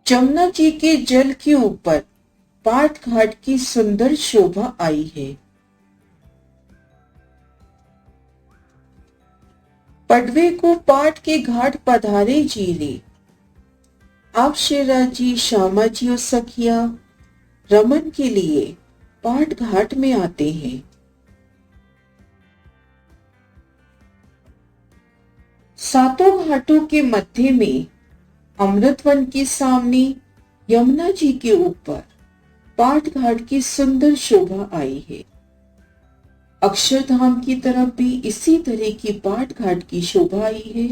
जमुना जी के जल के ऊपर पाट घाट की सुंदर शोभा आई है। पडवे को पाट के घाट पधारे जी रे। आप शेरा जी, श्यामा जी और सखिया रमन के लिए पाट घाट में आते हैं। सातों घाटों के मध्य में अमृतवन के सामने यमुना जी के ऊपर पाट घाट की सुंदर शोभा आई है। अक्षरधाम की तरफ भी इसी तरह की पाट घाट की शोभा आई है।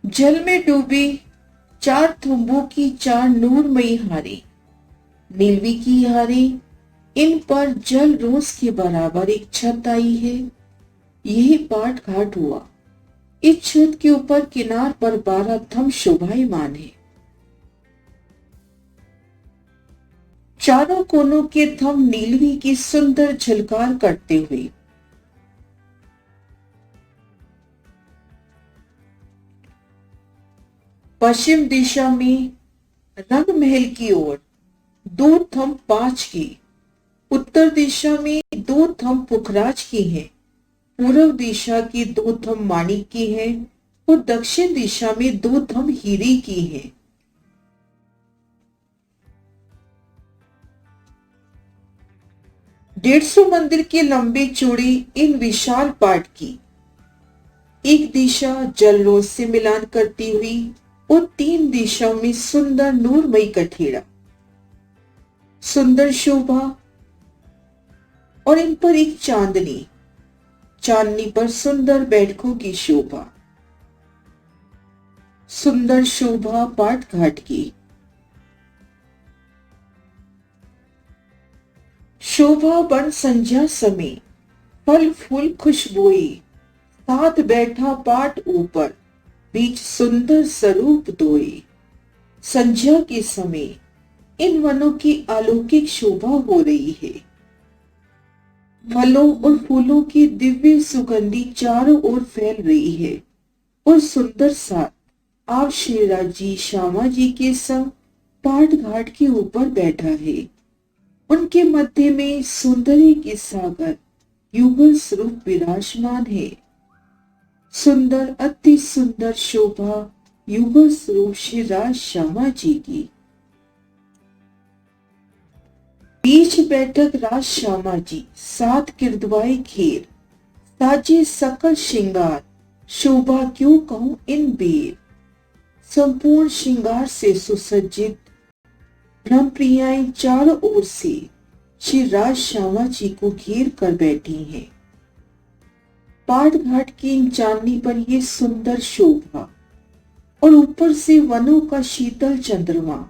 जल में डूबी चार थुम्बों की चार नूरमयी हारे, नीलवी की हारे, इन पर जल रोज के बराबर एक छत आई है। यही पाट घाट हुआ। इस छत के ऊपर किनार पर 12 थंब शोभायमान है। चारों कोनों के थंब नीलवी की सुंदर झलकार करते हुए पश्चिम दिशा में रंग महल की ओर 2 थंब 5 की, उत्तर दिशा में 2 थंब पुखराज की हैं, पूर्व दिशा की 2 थंब माणिक की हैं और दक्षिण दिशा में 2 थंब हीरे की हैं। डेढ़ 150 मंदिर के लंबे चौड़े इन विशाल पाट की एक दिशा जलरोज से मिलान करती हुई और 3 दिशाओं में सुंदर नूरमयी कठेड़ा, सुंदर शोभा और इन पर एक चांदनी, चांदनी पर सुंदर बैठकों की शोभा, सुंदर शोभा पाट घाट की। शोभा बन संध्या समय, फल फूल खुशबुई, साथ बैठा पाट ऊपर, बीच सुंदर स्वरूप दोई। संध्या के समय इन वनों की अलौकिक शोभा हो रही है। फलों और फूलों की दिव्य सुगंधी चारों ओर फैल रही है और सुंदर साथ आप शेरा जी, श्यामा जी के संग पाट घाट के ऊपर बैठा है। उनके मध्य में सौंदर्य के सागर युगल स्वरूप विराजमान है। सुंदर, अति सुंदर शोभा युगल स्वरूप श्री राज श्यामा जी की। बीच बैठक राज श्यामा जी, सात किरदवाई घेर, साजे सकल श्रृंगार, शोभा क्यों कहूं इन बेर। संपूर्ण श्रृंगार से सुसज्जित ब्रह्म प्रियाएं चारों ओर से श्री राज श्यामा जी को घेर कर बैठी हैं। पाट घाट की इन चांदनी पर ये सुंदर शोभा और ऊपर से वनों का शीतल चंद्रमा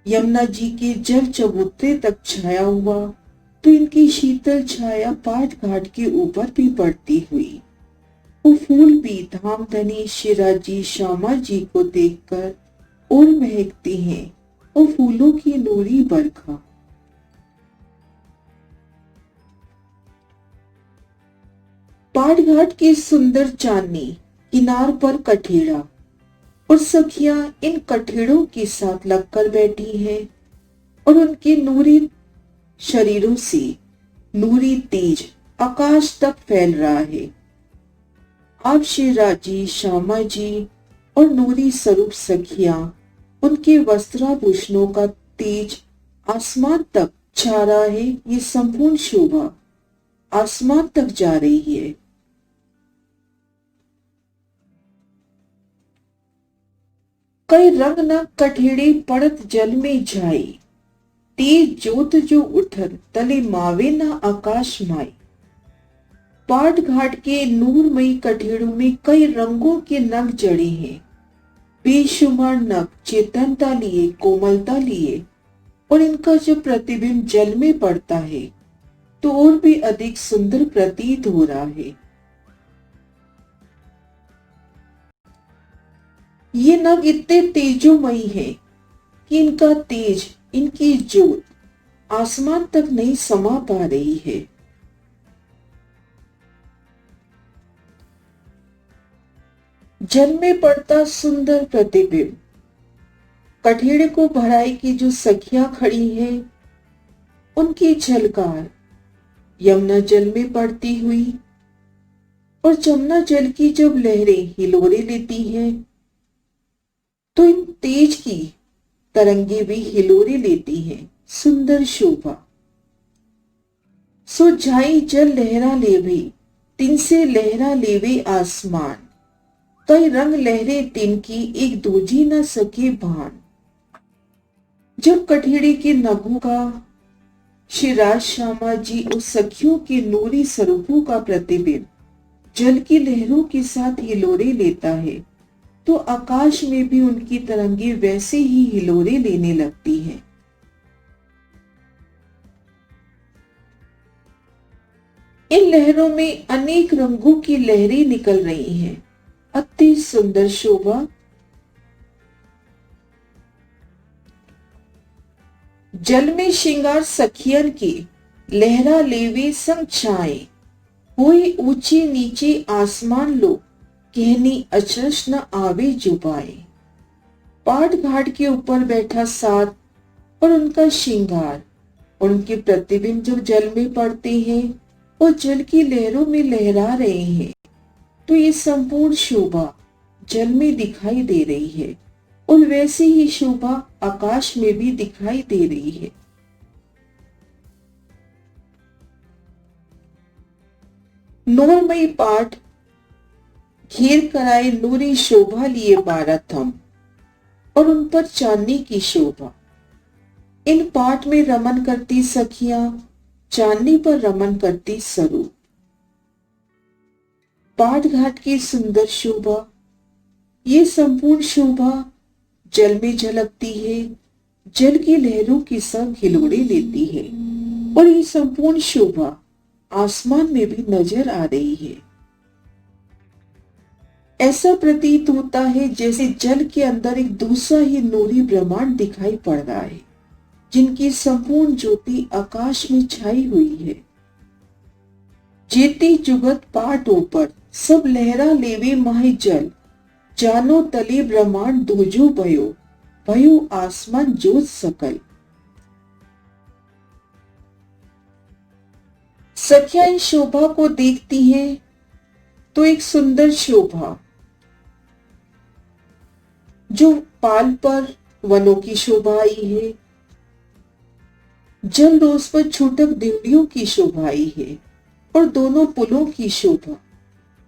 यमुना जी के जल चबूतरे तक छाया हुआ तो इनकी शीतल छाया पाट घाट के ऊपर भी पड़ती हुई वो फूल भी धामधनी शिरा जी, श्यामा जी को देखकर और महकते हैं और फूलों की नूरी बरखा। पाट घाट की सुंदर चांदनी किनार पर कठेड़ा और सखियां इन कठेड़ों के साथ लगकर बैठी हैं और उनके नूरी शरीरों से नूरी तेज आकाश तक फैल रहा है। आप शेरा जी, श्यामा जी और नूरी स्वरूप सखियां, उनके वस्त्राभूषणों का तेज आसमान तक छा रहा है। ये संपूर्ण शोभा आसमान तक जा रही है। कई रंग न कठेड़े पड़त जल में जाए, तेज जोत जो उठन तले मावे न आकाश माई। पाट घाट के नूरमयी कठेड़ों में कई रंगों के नग जड़े हैं। बेशुमार नग चेतनता लिए, कोमलता लिए और इनका जब प्रतिबिंब जल में पड़ता है तो और भी अधिक सुंदर प्रतीत हो रहा है। ये नग इतने तेजोमयी है कि इनका तेज, इनकी ज्योत आसमान तक नहीं समा पा रही है। जल में पड़ता सुंदर प्रतिबिंब। कठेड़े को भराई की जो सखियां खड़ी हैं, उनकी झलकार यमुना जल में पड़ती हुई, और जमुना जल की जब लहरें हिलोरे लेती हैं, तो इन तेज की तरंगे भी हिलोरे लेती हैं। सुंदर शोभा। सो जाई जल लहरा लेवे, तिन से लहरा लेवे आसमान। कई रंग लहरे तिन की, एक दूजी न सके भान। जब कठेड़े के नभों का श्री राज श्यामा जी उस सखियों के नूरी स्वरूपों का प्रतिबिंब जल की लहरों के साथ हिलोरे लेता है, तो आकाश में भी उनकी तरंगे वैसे ही हिलोरे लेने लगती हैं। इन लहरों में अनेक रंगों की लहरें निकल रही हैं। अति सुंदर शोभा। जल में श्रृंगार सखियन के लहरा लेवे संग छाए। होई ऊंचे नीचे आसमान लो, कहनी अचरज न आवे जुबाए। पाट घाट के ऊपर बैठा साथ और उनका श्रृंगार और उनके प्रतिबिंब जब जल में पड़ते हैं और जल की लहरों में लहरा रहे हैं, तो ये संपूर्ण शोभा जल में दिखाई दे रही है और वैसी ही शोभा आकाश में भी दिखाई दे रही है। नूरमयी पाठ घेर कराए नूरी शोभा लिए 12 थम, और उन पर चांदनी की शोभा। इन पाठ में रमन करती सखियां चांदनी पर रमन करती स्वरूप। पाट घाट की सुंदर शोभा, ये संपूर्ण शोभा जल में झलकती है, जल की लहरों के संग हिलोरे लेती है, और ये संपूर्ण शोभा आसमान में भी नजर आ रही है। ऐसा प्रतीत होता है जैसे जल के अंदर एक दूसरा ही नूरी ब्रह्मांड दिखाई पड़ रहा है, जिनकी संपूर्ण ज्योति आकाश में छाई हुई है। जेती जुगत पाटों पर सब लहरा लेवे माहे जल, जानो तले ब्रह्मांड दूजो भयो, भयो आसमान जोत सकल। सखियां इस शोभा को देखती हैं तो एक सुंदर शोभा जो पाल पर वनों की शोभा आई है, जल रोज पर छूटक दिवड़ियों की शोभा आई है, और दोनों पुलों की शोभा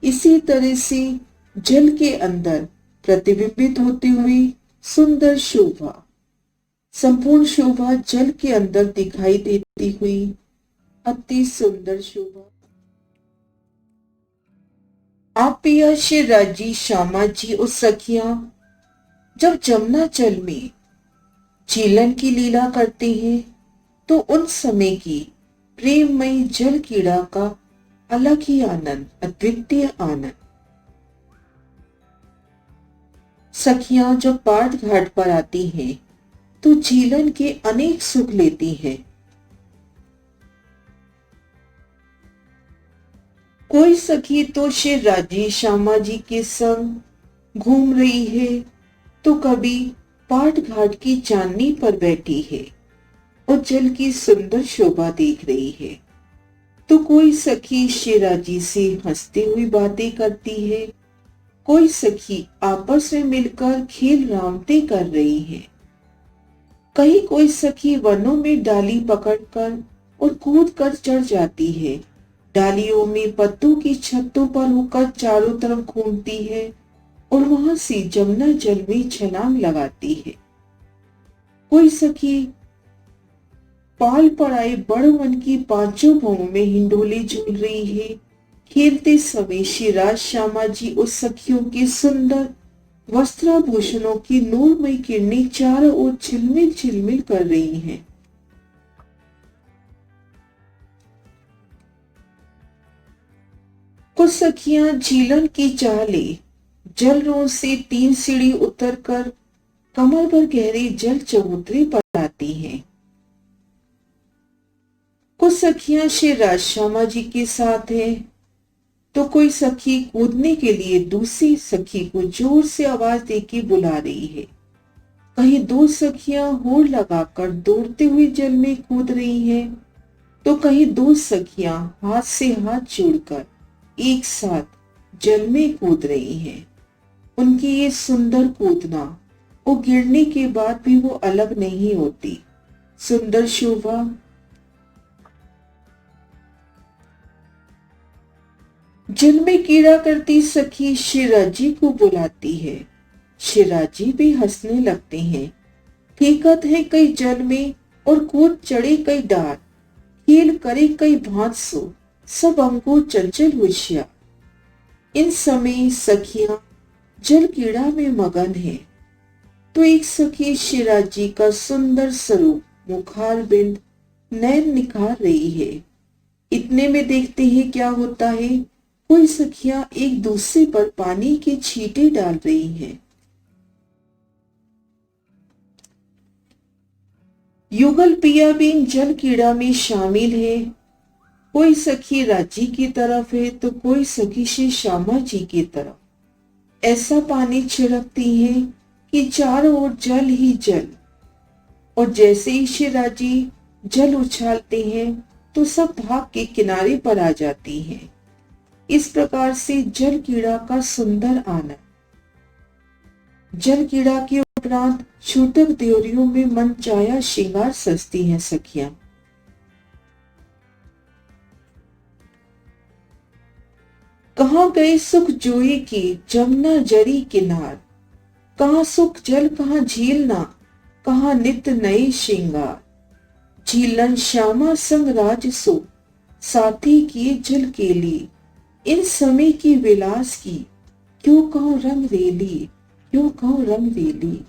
इसी तरह से जल के अंदर प्रतिबिंबित होती हुई सुंदर शोभा, संपूर्ण शोभा जल के अंदर दिखाई देती हुई अति सुंदर शोभा। आप पिया श्री राजी श्यामा जी और सखियां जब जमुना जल में झीलन की लीला करते हैं, तो उन समय की प्रेममयी जल क्रीड़ा का अलग ही आनंद, अद्वितीय आनंद। सखियां जब पाट घाट पर आती हैं, तो झीलन के अनेक सुख लेती हैं। कोई सखी तो श्री राजी श्यामा जी के संग घूम रही है, तो कभी पाट घाट की चांदनी पर बैठी है और जल की सुंदर शोभा देख रही है, तो कोई सखी श्री राजी से हंसती हुई बातें करती है, कोई सखी आपस में मिलकर खेल रामते कर रही है, कहीं कोई सखी वनों में डाली पकड़कर और कूद कर चढ़ जाती है, डालियों में पत्तों की छतों पर होकर चारों तरफ घूमती है और वहां से जमुना जल में छलांग लगाती है। कोई सखी पाल पर आए बड़ वन की पांचों भावों में हिंडोले झूल रही है। खेलते समय श्री राज श्यामा जी उस सखियों के सुंदर वस्त्राभूषणों की नूरमयी किरणें चारों ओर झिलमिल झिलमिल कर रही हैं। कुछ सखियां झीलन की चाह ले जल रोज से 3 सीढ़ी उतरकर कमर भर गहरे जल चबूतरे पर आती हैं। कुछ सखियां श्री राज श्यामा जी के साथ हैं, तो कोई सखी कूदने के लिए दूसरी सखी को जोर से आवाज देके बुला रही है। कहीं दो सखियां होड़ लगाकर दौड़ते हुए जल में कूद रही हैं, तो कहीं दो सखियां हाथ से हाथ जोड़कर एक साथ जल में कूद रही हैं। उनकी ये सुंदर कूदना और गिरने के बाद भी वो अलग नहीं होती। सुंदर शोभा। जल में कीड़ा करती सखी शिराजी को बुलाती है। शिराजी भी हंसने लगते हैं। फेंकत है कई जल में और कूद चढ़े कई डार, खेल करे कई भांत सो, सब अंगो चंचल होशियार। इन समय सखियां जल कीड़ा में मगन है, तो एक सखी शिराजी का सुंदर स्वरूप मुखार बिंद नैन निखार रही है। इतने में देखते हैं क्या होता है, कोई सखियां एक दूसरे पर पानी के छींटे डाल रही हैं। युगल पिया भी इन जल कीड़ा में शामिल है। कोई सखी राजी की तरफ है तो कोई सखी श्री श्यामा जी की तरफ। ऐसा पानी छिड़कती है कि चारों ओर जल ही जल, और जैसे ही श्री राजी जल उछालते हैं तो सब भाग के किनारे पर आ जाती हैं। इस प्रकार से जल कीड़ा का सुंदर आनंद। जल कीड़ा के उपरांत छूटक देवरियों में मन चाया श्रृंगार सजती हैं सखियां। कहाँ गए सुख जोई की जमुना जरी किनार, कहाँ सुख जल कहाँ झीलना, कहाँ नित्य नए श्रृंगार। झीलन श्यामा संग राज सो, साथी किए जल केली, इन समय की विलास की क्यों कहूं रंग रेली, क्यों कहूं रंग रेली।